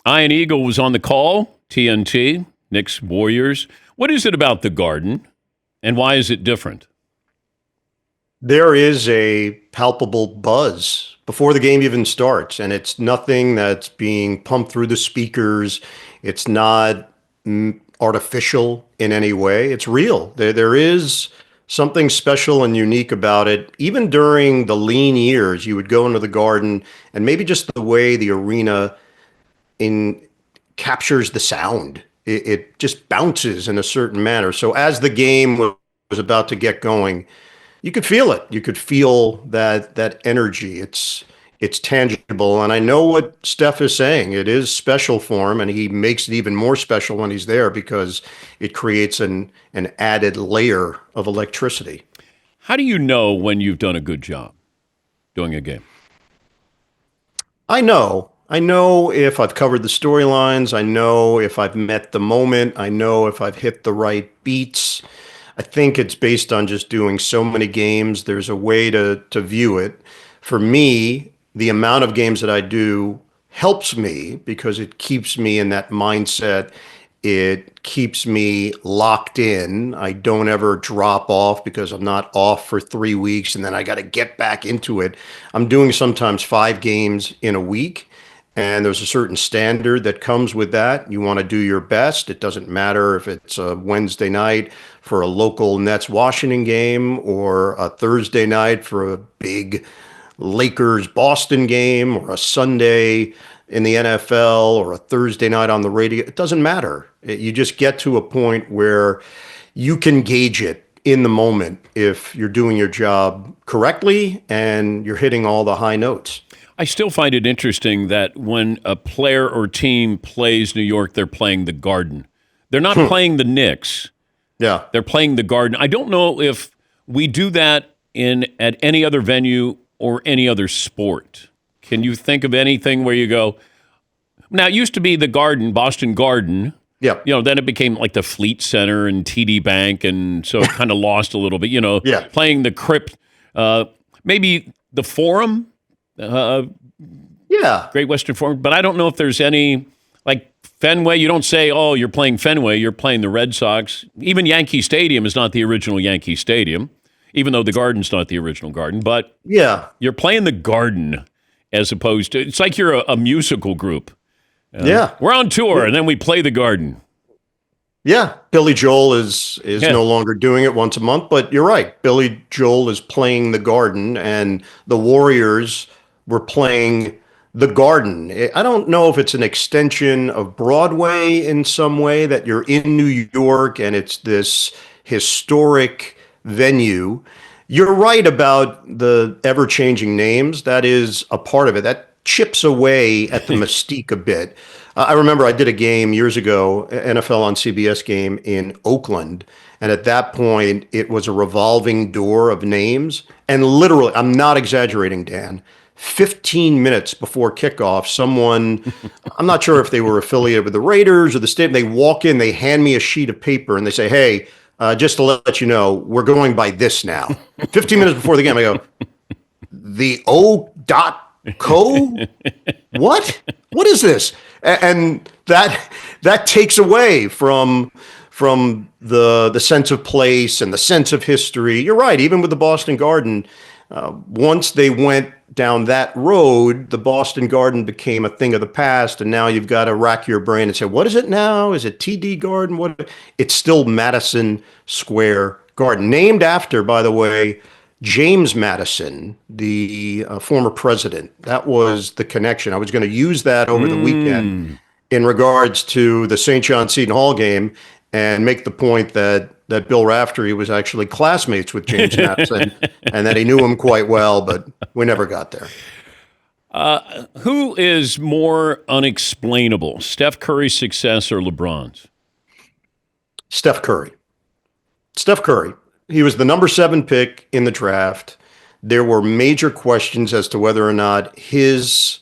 Ian Eagle was on the call, TNT, Knicks Warriors. What is it about the Garden, and why is it different? There is a palpable buzz before the game even starts, and it's nothing that's being pumped through the speakers. It's not artificial in any way. It's real. There is something special and unique about it. Even during the lean years, you would go into the Garden, and maybe just the way the arena in captures the sound. It just bounces in a certain manner. So as the game was about to get going, you could feel it. You could feel that energy. It's tangible. And I know what Steph is saying. It is special for him, and he makes it even more special when he's there because it creates an added layer of electricity. How do you know when you've done a good job doing a game? I know. I know if I've covered the storylines. I know if I've met the moment. I know if I've hit the right beats. I think it's based on just doing so many games. There's a way to view it. For me, the amount of games that I do helps me because it keeps me in that mindset. It keeps me locked in. I don't ever drop off because I'm not off for 3 weeks and then I got to get back into it. I'm doing sometimes 5 games in a week. And there's a certain standard that comes with that. You want to do your best. It doesn't matter if it's a Wednesday night for a local Nets Washington game or a Thursday night for a big Lakers Boston game or a Sunday in the NFL or a Thursday night on the radio. It doesn't matter. You just get to a point where you can gauge it in the moment if you're doing your job correctly and you're hitting all the high notes. I still find it interesting that when a player or team plays New York, they're playing the Garden. They're not playing the Knicks. Yeah. They're playing the Garden. I don't know if we do that at any other venue or any other sport. Can you think of anything where you go, now it used to be the Garden, Boston Garden. Yeah. Then it became like the Fleet Center and TD Bank, and so it kind of lost a little bit, Yeah. playing the Crypt, maybe the Forum. Yeah. Great Western Forum, but I don't know if there's any, like Fenway, you don't say, oh, you're playing Fenway, you're playing the Red Sox. Even Yankee Stadium is not the original Yankee Stadium, even though the Garden's not the original Garden, but Yeah. you're playing the Garden as opposed to, it's like you're a musical group. Yeah. We're on tour, and then we play the Garden. Yeah. Billy Joel is no longer doing it once a month, but you're right. Billy Joel is playing the Garden, and the Warriors were playing the Garden. I don't know if it's an extension of Broadway in some way, that you're in New York and it's this historic venue. You're right about the ever-changing names. That is a part of it. That chips away at the mystique a bit. I remember I did a game years ago, NFL on CBS game in Oakland. And at that point, it was a revolving door of names. And literally, I'm not exaggerating, Dan, 15 minutes before kickoff, someone, I'm not sure if they were affiliated with the Raiders or the state, they walk in, they hand me a sheet of paper and they say, hey, just to let you know, we're going by this now. 15 minutes before the game, I go, the O.co? What? What is this? And that takes away from the sense of place and the sense of history. You're right, even with the Boston Garden, once they went down that road, the Boston Garden became a thing of the past, and now you've got to rack your brain and say, what is it now? Is it TD Garden? What? It's still Madison Square Garden, named after, by the way, James Madison, the former president. That was the connection. I was going to use that over the weekend in regards to the St. John Seton Hall game and make the point that Bill Raftery was actually classmates with James Madison and that he knew him quite well, but we never got there. Who is more unexplainable, Steph Curry's success or LeBron's? Steph Curry. Steph Curry. He was the number 7 pick in the draft. There were major questions as to whether or not his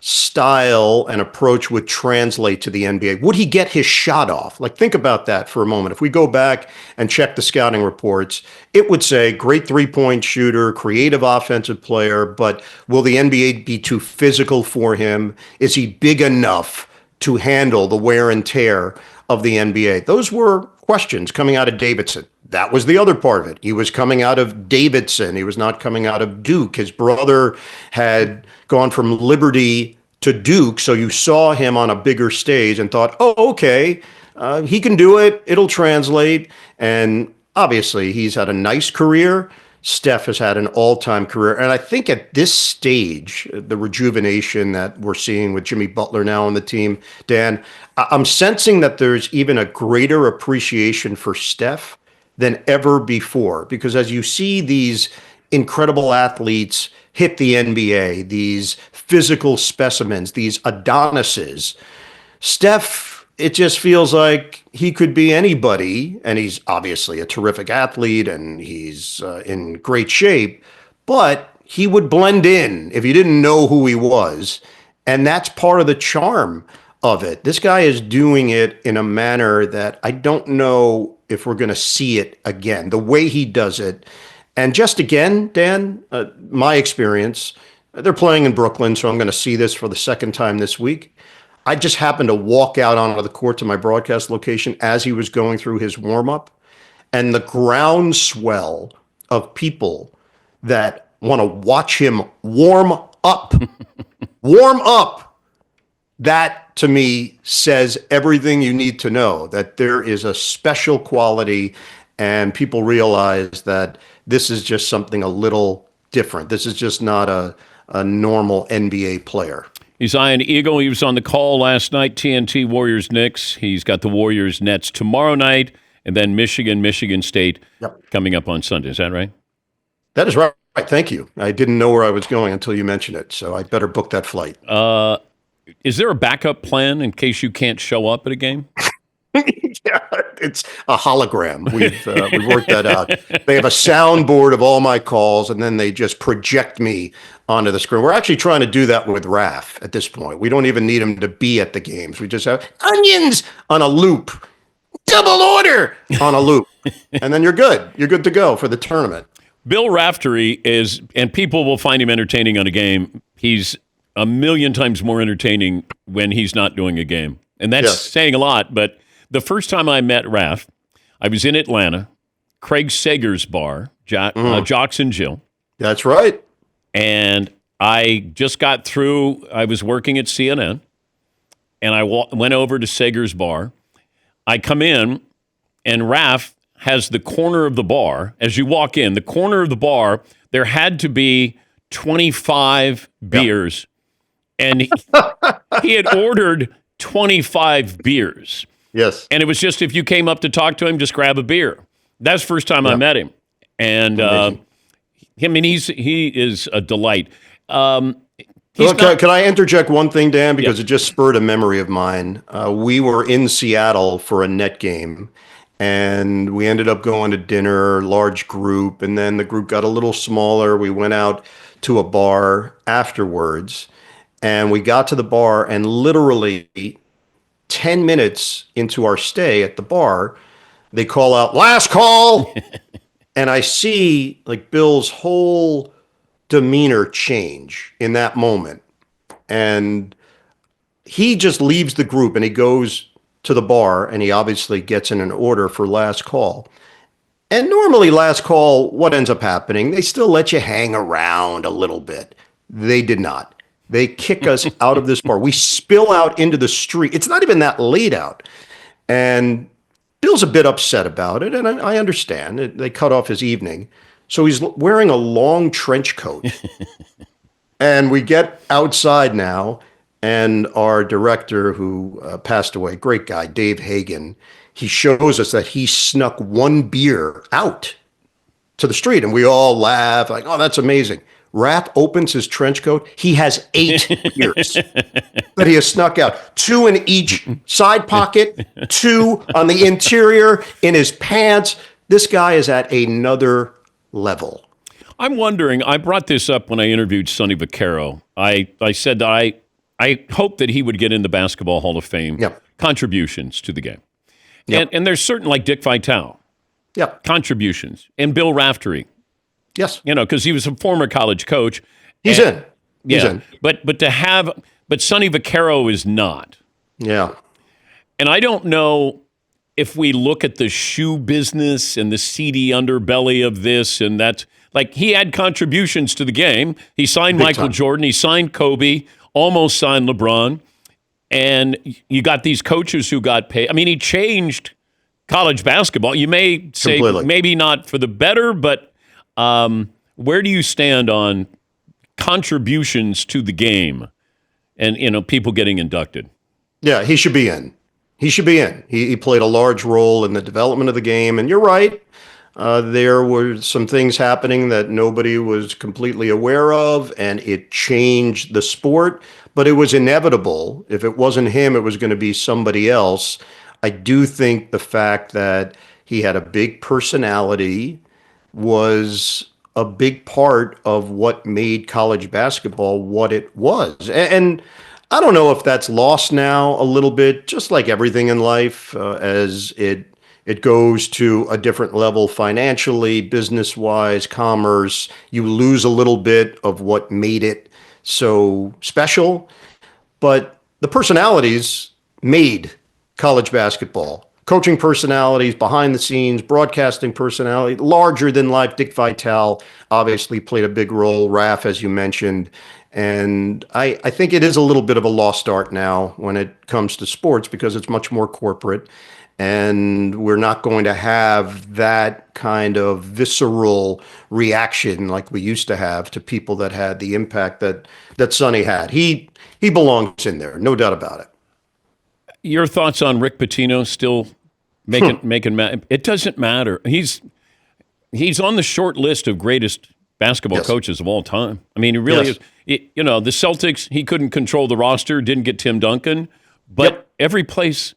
style and approach would translate to the NBA. Would he get his shot off? Like, think about that for a moment. If we go back and check the scouting reports, it would say great three-point shooter, creative offensive player, but will the NBA be too physical for him? Is he big enough to handle the wear and tear of the NBA? Those were questions coming out of Davidson. That was the other part of it. He was coming out of Davidson. He was not coming out of Duke. His brother had gone from Liberty to Duke, so you saw him on a bigger stage and thought, oh, okay, he can do it. It'll translate. And obviously, he's had a nice career. Steph has had an all-time career. And I think at this stage, the rejuvenation that we're seeing with Jimmy Butler now on the team, Dan, I'm sensing that there's even a greater appreciation for Steph than ever before. Because as you see these incredible athletes hit the NBA, these physical specimens, these Adonises, Steph, it just feels like he could be anybody, and he's obviously a terrific athlete and he's in great shape, but he would blend in if you didn't know who he was, and that's part of the charm of it. This guy is doing it in a manner that I don't know if we're going to see it again, the way he does it. And just again, Dan, my experience, they're playing in Brooklyn, so I'm going to see this for the second time this week. I just happened to walk out onto the court to my broadcast location as he was going through his warm-up, and the groundswell of people that want to watch him warm up, that to me says everything you need to know, that there is a special quality and people realize that this is just something a little different. This is just not a normal NBA player. He's Ian Eagle. He was on the call last night, TNT Warriors Knicks. He's got the Warriors Nets tomorrow night, and then Michigan State coming up on Sunday. Is that right? That is right. Thank you. I didn't know where I was going until you mentioned it, so I better book that flight. Is there a backup plan in case you can't show up at a game? Yeah, it's a hologram. We've worked that out. They have a soundboard of all my calls, and then they just project me onto the screen. We're actually trying to do that with Raf at this point. We don't even need him to be at the games. We just have onions on a loop, double order on a loop, and then you're good. You're good to go for the tournament. Bill Raftery is, and people will find him entertaining on a game. He's a million times more entertaining when he's not doing a game. And that's saying a lot, but the first time I met Raf, I was in Atlanta, Craig Sager's bar, Jocks and Jill. That's right. And I just got through, I was working at CNN, and I went over to Sager's bar. I come in, and Raf has the corner of the bar. As you walk in, the corner of the bar, there had to be 25 beers. And he had ordered 25 beers. Yes. And it was just, if you came up to talk to him, just grab a beer. That's the first time I met him. And he is a delight. Can I interject one thing, Dan? Because it just spurred a memory of mine. We were in Seattle for a net game, and we ended up going to dinner, large group, and then the group got a little smaller. We went out to a bar afterwards, and we got to the bar, and literally 10 minutes into our stay at the bar, they call out, "Last call!" And I see like Bill's whole demeanor change in that moment. And he just leaves the group and he goes to the bar, and he obviously gets in an order for last call. And normally last call, what ends up happening? They still let you hang around a little bit. They did not. They kick us out of this bar. We spill out into the street. It's not even that late out. And Bill's a bit upset about it, and I understand. They cut off his evening. So he's wearing a long trench coat. And we get outside now, and our director, who passed away, great guy, Dave Hagan, he shows us that he snuck one beer out to the street, and we all laugh, like, oh, that's amazing. Rap opens his trench coat. He has 8 beers that he has snuck out. 2 in each side pocket, 2 on the interior, in his pants. This guy is at another level. I'm wondering, I brought this up when I interviewed Sonny Vaccaro. I said that I hope that he would get in the Basketball Hall of Fame contributions to the game. And there's certain, like Dick Vitale, contributions. And Bill Raftery. Yes. You know, because he was a former college coach. He's in. He's in. But Sonny Vaccaro is not. Yeah. And I don't know if we look at the shoe business and the seedy underbelly of this and that, like he had contributions to the game. He signed Big Michael time. Jordan. He signed Kobe, almost signed LeBron. And you got these coaches who got paid. I mean, he changed college basketball. You may say Completely. maybe not for the better, but where do you stand on contributions to the game and, people getting inducted? Yeah, he should be in. He should be in. He played a large role in the development of the game. And you're right. There were some things happening that nobody was completely aware of, and it changed the sport. But it was inevitable. If it wasn't him, it was going to be somebody else. I do think the fact that he had a big personality was a big part of what made college basketball what it was. And I don't know if that's lost now a little bit, just like everything in life, as it goes to a different level financially, business-wise, commerce. You lose a little bit of what made it so special. But the personalities made college basketball. Coaching personalities, behind the scenes, broadcasting personality, larger than life. Dick Vitale obviously played a big role. Raf, as you mentioned. And I think it is a little bit of a lost art now when it comes to sports because it's much more corporate. And we're not going to have that kind of visceral reaction like we used to have to people that had the impact that Sonny had. He belongs in there, no doubt about it. Your thoughts on Rick Pitino still making it doesn't matter. He's on the short list of greatest basketball coaches of all time. I mean, he really is. The Celtics, he couldn't control the roster, didn't get Tim Duncan, but every place,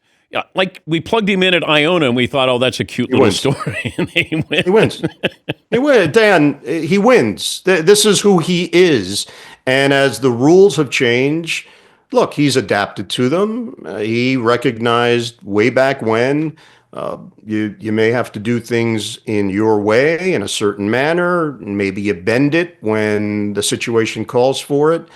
like we plugged him in at Iona and we thought, oh, that's a cute little story. And he wins. He wins. Dan, he wins. This is who he is. And as the rules have changed, look, he's adapted to them. He recognized way back when you may have to do things in your way, in a certain manner. Maybe you bend it when the situation calls for it.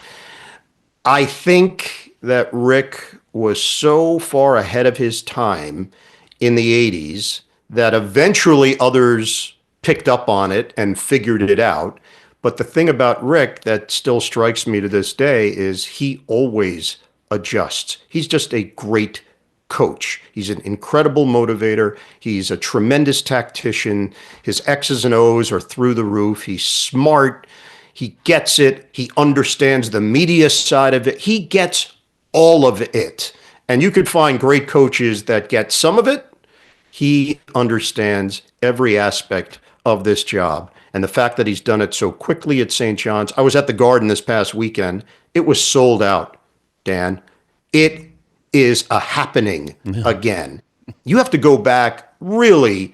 I think that Rick was so far ahead of his time in the 80s that eventually others picked up on it and figured it out. But the thing about Rick that still strikes me to this day is he always adjusts. He's just a great coach. He's an incredible motivator. He's a tremendous tactician. His X's and O's are through the roof. He's smart. He gets it. He understands the media side of it. He gets all of it. And you could find great coaches that get some of it. He understands every aspect of this job. And the fact that he's done it so quickly at St. John's. I was at the Garden this past weekend. It was sold out, Dan. It is a happening again. You have to go back really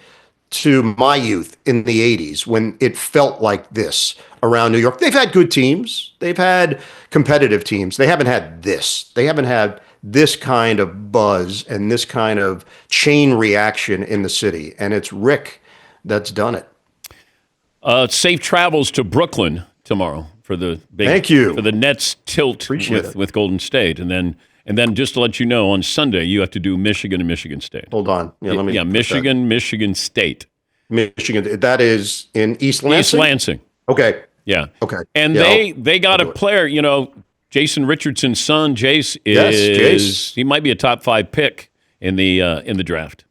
to my youth in the 80s when it felt like this around New York. They've had good teams. They've had competitive teams. They haven't had this. They haven't had this kind of buzz and this kind of chain reaction in the city. And it's Rick that's done it. Safe travels to Brooklyn tomorrow for the big, for the Nets tilt with Golden State, and then just to let you know, on Sunday you have to do Michigan and Michigan State. Hold on, Michigan State. Michigan. That is in East Lansing. East Lansing. Okay. Yeah. Okay. And they got a player. Jason Richardson's son, Jace, Jace. He might be a top 5 pick in the draft.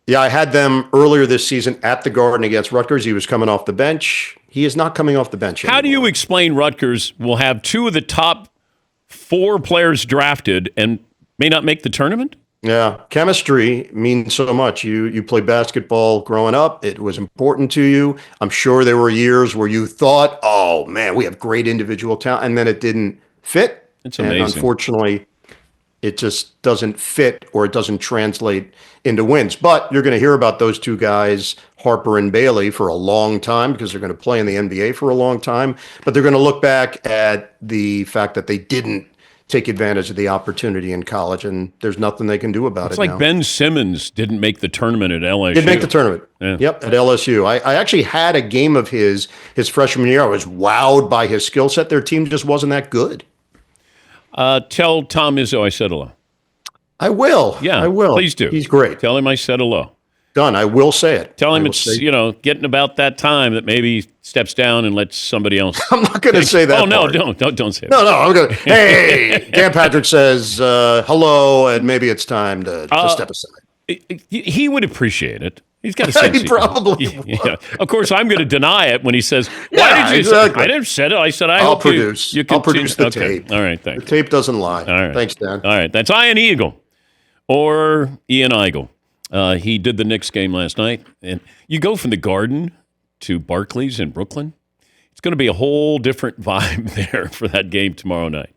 Yeah, I had them earlier this season at the Garden against Rutgers. He was coming off the bench. He is not coming off the bench anymore. How do you explain Rutgers will have 2 of the top 4 players drafted and may not make the tournament? Yeah, chemistry means so much. You played basketball growing up. It was important to you. I'm sure there were years where you thought, oh, man, we have great individual talent, and then it didn't fit. It's amazing. And unfortunately, it just doesn't fit or it doesn't translate into wins. But you're going to hear about those 2 guys, Harper and Bailey, for a long time because they're going to play in the NBA for a long time. But they're going to look back at the fact that they didn't take advantage of the opportunity in college, and there's nothing they can do about it. It's like now. Ben Simmons didn't make the tournament at LSU. Didn't make the tournament. Yeah. Yep, at LSU. I actually had a game of his freshman year. I was wowed by his skill set. Their team just wasn't that good. Tell Tom Izzo I said hello. I will. Yeah, I will. please do. He's great. Tell him I said hello. Done. I will say it. Tell him I will it's, say- getting about that time that maybe he steps down and lets somebody else. I'm not going to say that. Oh, no, part. don't say No, that. no. I'm going to. Hey, Dan Patrick says hello, and maybe it's time to step aside. He would appreciate it. He's got a sense. He probably would. Yeah. Of course, I'm going to deny it when he says, "Why Yeah, did you?" exactly. I didn't say it. I said, "I I'll hope produce. you I'll produce the okay. tape. All right, The thanks. tape doesn't lie. All right, Thanks, Dan. All right, that's Ian Eagle, or Ian Eagle. He did the Knicks game last night, and you go from the Garden to Barclays in Brooklyn. It's going to be a whole different vibe there for that game tomorrow night.